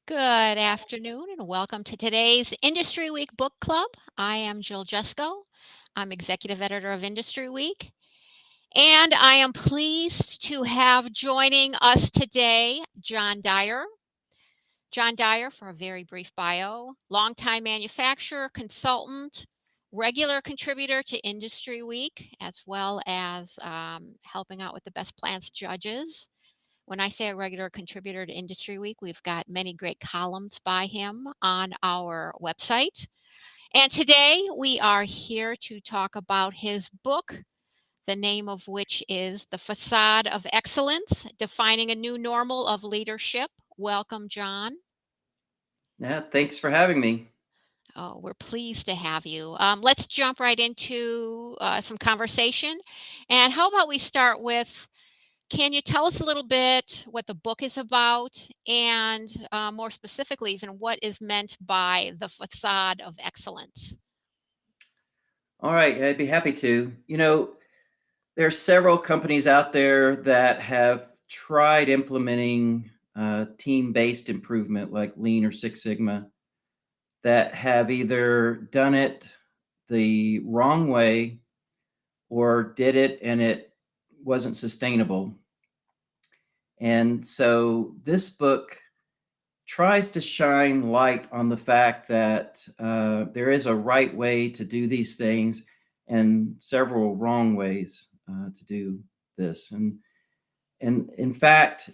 Good afternoon and welcome to today's Industry Week Book Club. I am Jill Jesko. I'm executive editor of Industry Week, and I am pleased to have joining us today John Dyer. John Dyer, for a very brief bio, longtime manufacturer, consultant, regular contributor to Industry Week, as well as helping out with the Best Plans judges. When I say a regular contributor to Industry Week, we've got many great columns by him on our website. And today we are here to talk about his book, the name of which is The Façade of Excellence, Defining a New Normal of Leadership. Welcome, John. Yeah, thanks for having me. Oh, we're pleased to have you. Let's jump right into some conversation. And how about we start with, can you tell us a little bit what the book is about and more specifically, even what is meant by the facade of excellence? All right, I'd be happy to. There are several companies out there that have tried implementing team-based improvement like Lean or Six Sigma that have either done it the wrong way or did it and it wasn't sustainable. And so this book tries to shine light on the fact that there is a right way to do these things and several wrong ways to do this. And in fact,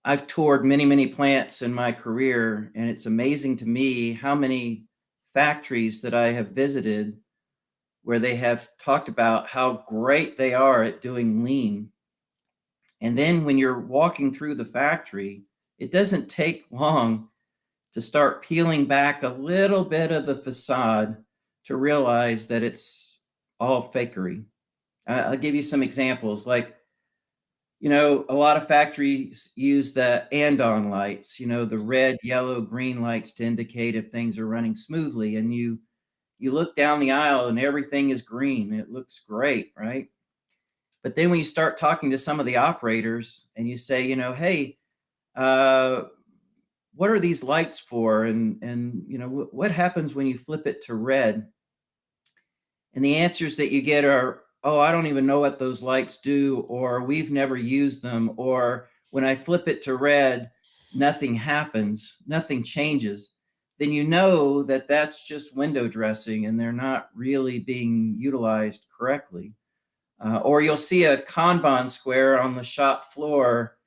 I've toured many, many plants in my career, and it's amazing to me how many factories that I have visited where they have talked about how great they are at doing lean. And then when you're walking through the factory, it doesn't take long to start peeling back a little bit of the facade to realize that it's all fakery. I'll give you some examples. Like, a lot of factories use the andon lights, the red, yellow, green lights to indicate if things are running smoothly. And you look down the aisle and everything is green. It looks great, right? But then when you start talking to some of the operators and you say, hey, uh, what are these lights for? And what happens when you flip it to red? And the answers that you get are, oh, I don't even know what those lights do, or we've never used them, or when I flip it to red, nothing happens, nothing changes. Then you know that that's just window dressing and they're not really being utilized correctly. Or you'll see a Kanban square on the shop floor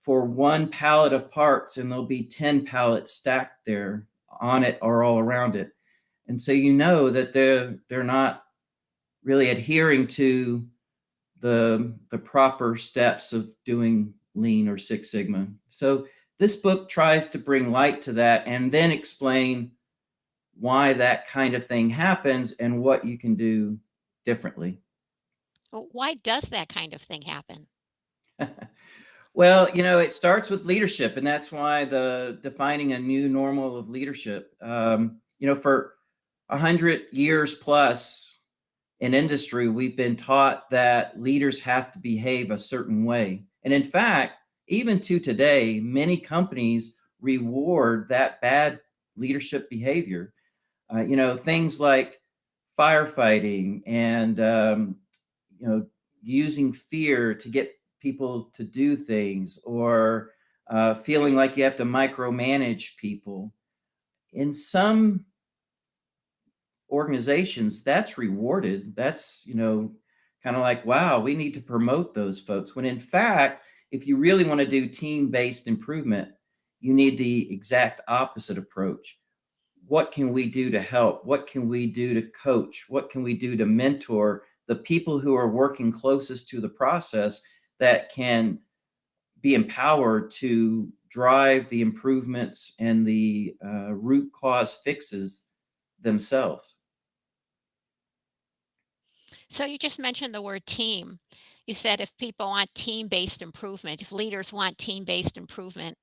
for one pallet of parts, and there'll be 10 pallets stacked there on it or all around it. And so you know that they're not really adhering to the proper steps of doing Lean or Six Sigma. So this book tries to bring light to that and then explain why that kind of thing happens and what you can do differently. Well, why does that kind of thing happen? Well, it starts with leadership, and that's why the defining a new normal of leadership. For 100 years plus in industry, we've been taught that leaders have to behave a certain way. And in fact, even to today, many companies reward that bad leadership behavior. Things like firefighting and using fear to get people to do things, or feeling like you have to micromanage people. In some organizations, that's rewarded. That's, kind of like, wow, we need to promote those folks. When in fact, if you really want to do team-based improvement, you need the exact opposite approach. What can we do to help? What can we do to coach? What can we do to mentor the people who are working closest to the process that can be empowered to drive the improvements and the root cause fixes themselves? So you just mentioned the word team. You said if people want team-based improvement, if leaders want team-based improvement,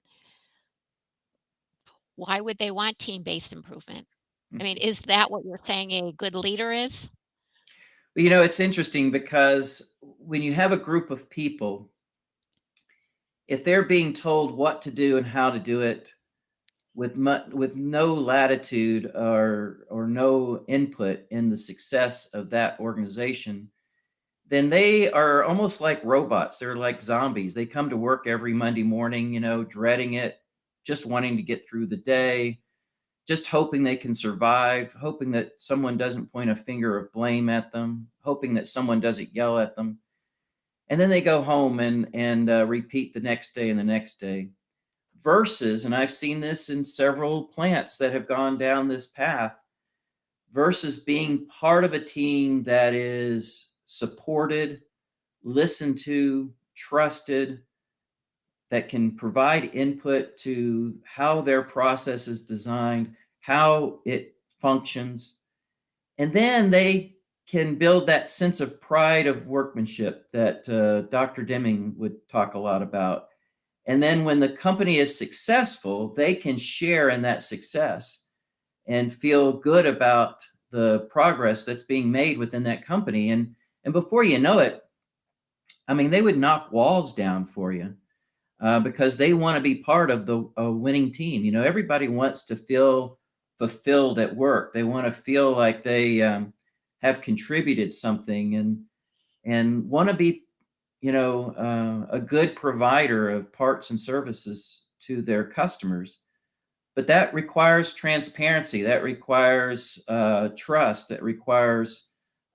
why would they want team-based improvement? I mean, is that what you're saying a good leader is? But, it's interesting, because when you have a group of people, if they're being told what to do and how to do it with no latitude or no input in the success of that organization, then they are almost like robots. They're like zombies. They come to work every Monday morning, dreading it, just wanting to get through the day, just hoping they can survive, hoping that someone doesn't point a finger of blame at them, hoping that someone doesn't yell at them. And then they go home and repeat the next day and the next day. Versus, and I've seen this in several plants that have gone down this path, versus being part of a team that is supported, listened to, trusted, that can provide input to how their process is designed, how it functions. And then they can build that sense of pride of workmanship that Dr. Deming would talk a lot about. And then when the company is successful, they can share in that success and feel good about the progress that's being made within that company. And before you know it, I mean, they would knock walls down for you because they want to be part of the winning team. Everybody wants to feel fulfilled at work. They want to feel like they have contributed something and want to be, a good provider of parts and services to their customers. But that requires transparency. That requires trust. That requires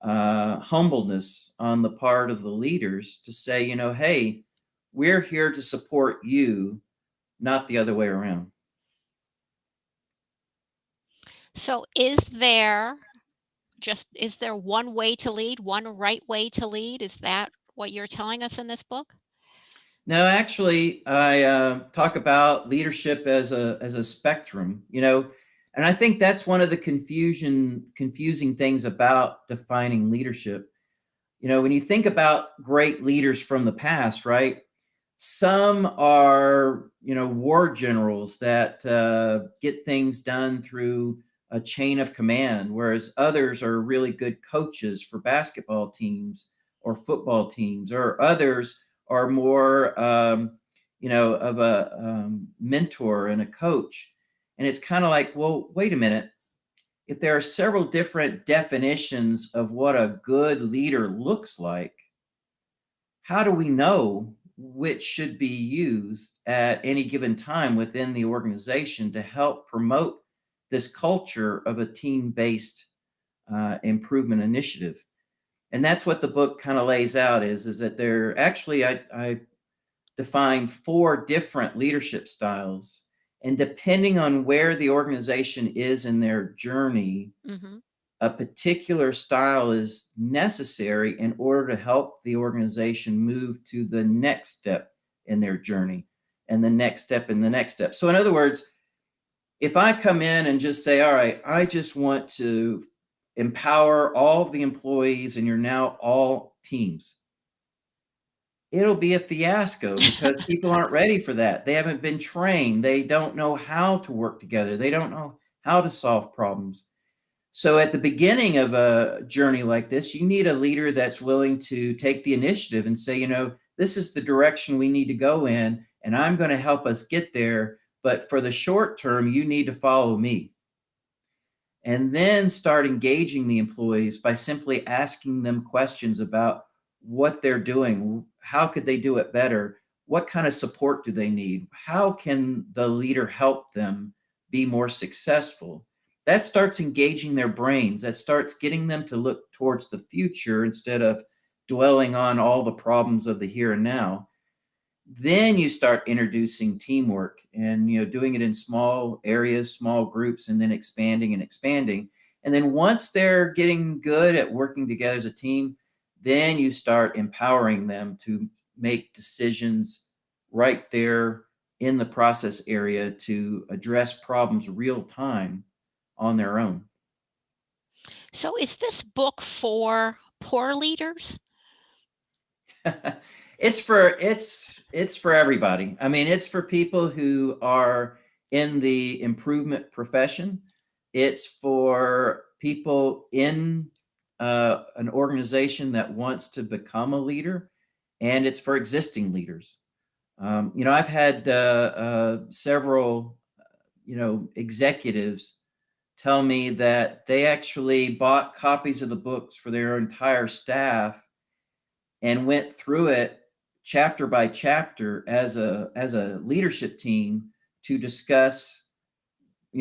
humbleness on the part of the leaders to say, hey, we're here to support you, not the other way around. So is there one way to lead, one right way to lead? Is that what you're telling us in this book? No, actually, I talk about leadership as a spectrum, and I think that's one of the confusing things about defining leadership. When you think about great leaders from the past, right? Some are, war generals that get things done through a chain of command, whereas others are really good coaches for basketball teams or football teams, or others are more, of a mentor and a coach. And it's kind of like, well, wait a minute. If there are several different definitions of what a good leader looks like, how do we know which should be used at any given time within the organization to help promote this culture of a team-based improvement initiative? And that's what the book kind of lays out is that there actually I define 4 different leadership styles. And depending on where the organization is in their journey, Mm-hmm. a particular style is necessary in order to help the organization move to the next step in their journey and the next step and the next step. So, in other words, if I come in and just say, all right, I just want to empower all of the employees and you're now all teams, it'll be a fiasco because people aren't ready for that. They haven't been trained. They don't know how to work together. They don't know how to solve problems. So at the beginning of a journey like this, you need a leader that's willing to take the initiative and say, this is the direction we need to go in, and I'm going to help us get there. But for the short term, you need to follow me. And then start engaging the employees by simply asking them questions about what they're doing. How could they do it better? What kind of support do they need? How can the leader help them be more successful? That starts engaging their brains. That starts getting them to look towards the future instead of dwelling on all the problems of the here and now. Then you start introducing teamwork and doing it in small areas, small groups, and then expanding and expanding. And then once they're getting good at working together as a team, then you start empowering them to make decisions right there in the process area to address problems real time on their own. So is this book for poor leaders? It's for everybody. I mean, it's for people who are in the improvement profession. It's for people in an organization that wants to become a leader, and it's for existing leaders. I've had several, executives tell me that they actually bought copies of the books for their entire staff and went through it chapter by chapter as a leadership team to discuss,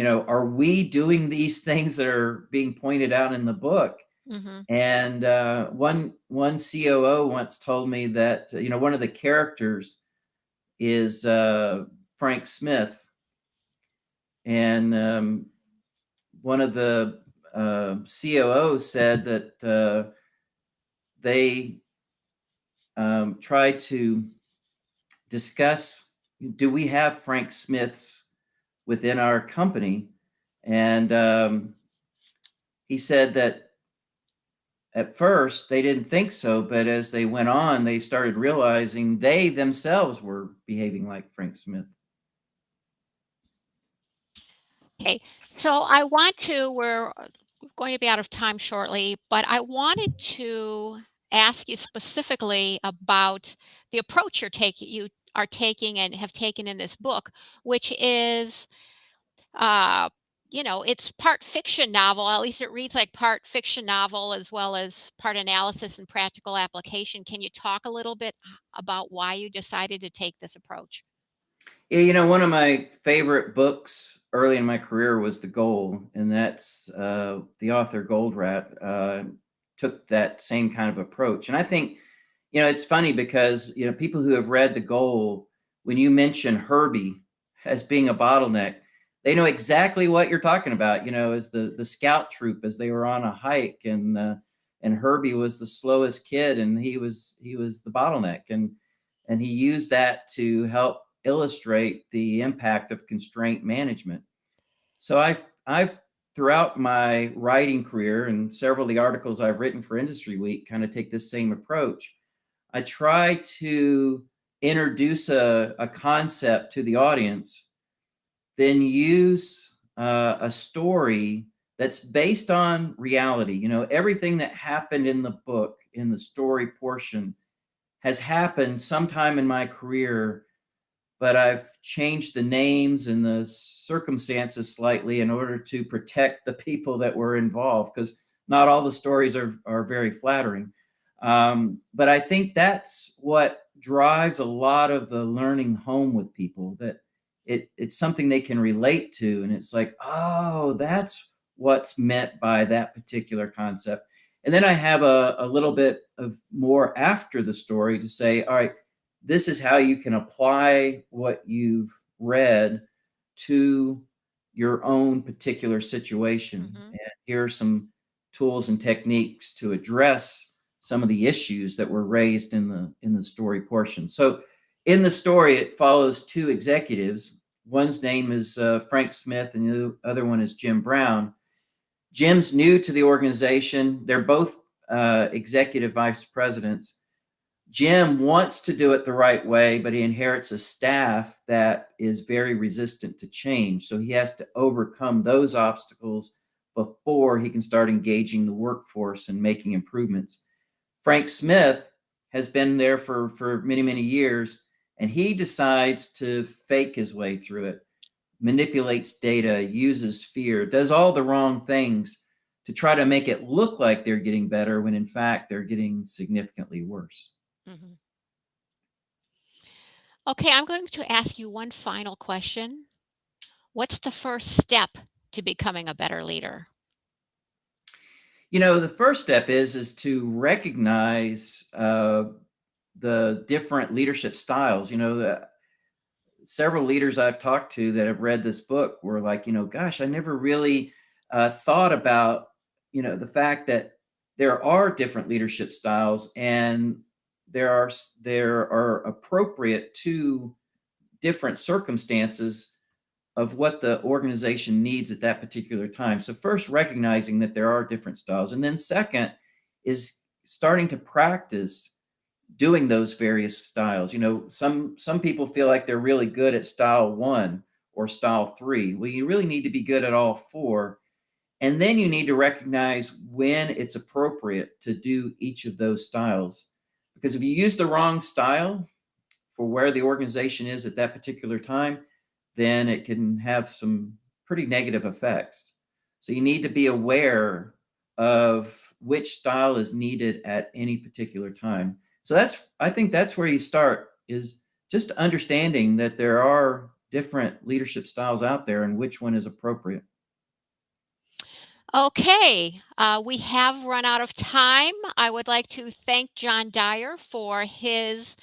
are we doing these things that are being pointed out in the book? Mm-hmm. And one COO once told me that one of the characters is Frank Smith, and one of the COOs said that they try to discuss, do we have Frank Smiths within our company? And he said that at first they didn't think so, but as they went on, they started realizing they themselves were behaving like Frank Smith. Okay, so we're going to be out of time shortly, but I wanted to ask you specifically about the approach you are taking and have taken in this book, which is, it's part fiction novel. At least it reads like part fiction novel as well as part analysis and practical application. Can you talk a little bit about why you decided to take this approach? Yeah, one of my favorite books early in my career was The Goal, and that's the author Goldratt took that same kind of approach. And I think, it's funny because, people who have read The Goal, when you mention Herbie as being a bottleneck, they know exactly what you're talking about. As the scout troop as they were on a hike, and Herbie was the slowest kid, and he was the bottleneck, and he used that to help illustrate the impact of constraint management. So I've throughout my writing career and several of the articles I've written for Industry Week kind of take this same approach. I try to introduce a concept to the audience, then use a story that's based on reality. Everything that happened in the book, in the story portion, has happened sometime in my career, but I've changed the names and the circumstances slightly in order to protect the people that were involved, because not all the stories are very flattering. But I think that's what drives a lot of the learning home with people, that it's something they can relate to. And it's like, oh, that's what's meant by that particular concept. And then I have a little bit of more after the story to say, all right, this is how you can apply what you've read to your own particular situation. Mm-hmm. And here are some tools and techniques to address some of the issues that were raised in the story portion. So in the story, it follows two executives. One's name is Frank Smith, and the other one is Jim Brown. Jim's new to the organization. They're both executive vice presidents. Jim wants to do it the right way, but he inherits a staff that is very resistant to change. So he has to overcome those obstacles before he can start engaging the workforce and making improvements. Frank Smith has been there for many, many years, and he decides to fake his way through it, manipulates data, uses fear, does all the wrong things to try to make it look like they're getting better when in fact they're getting significantly worse. Mm-hmm. Okay, I'm going to ask you one final question. What's the first step to becoming a better leader? The first step is to recognize the different leadership styles. Several leaders I've talked to that have read this book were like, gosh, I never really thought about, the fact that there are different leadership styles, and there are appropriate to different circumstances of what the organization needs at that particular time. So first, recognizing that there are different styles, and then second is starting to practice doing those various styles. Some people feel like they're really good at style 1 or style 3. Well, you really need to be good at all 4. And then you need to recognize when it's appropriate to do each of those styles. Because if you use the wrong style for where the organization is at that particular time, then it can have some pretty negative effects. So you need to be aware of which style is needed at any particular time. So I think that's where you start, is just understanding that there are different leadership styles out there and which one is appropriate. Okay, we have run out of time. I would like to thank John Dyer for his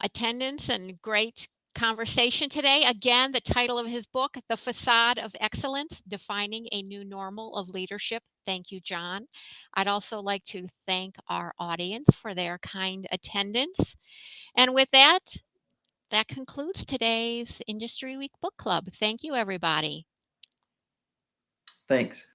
attendance and great conversation today. Again, the title of his book, The Façade of Excellence, Defining a New Normal of Leadership. Thank you, John. I'd also like to thank our audience for their kind attendance. And with that, that concludes today's Industry Week Book Club. Thank you, everybody. Thanks.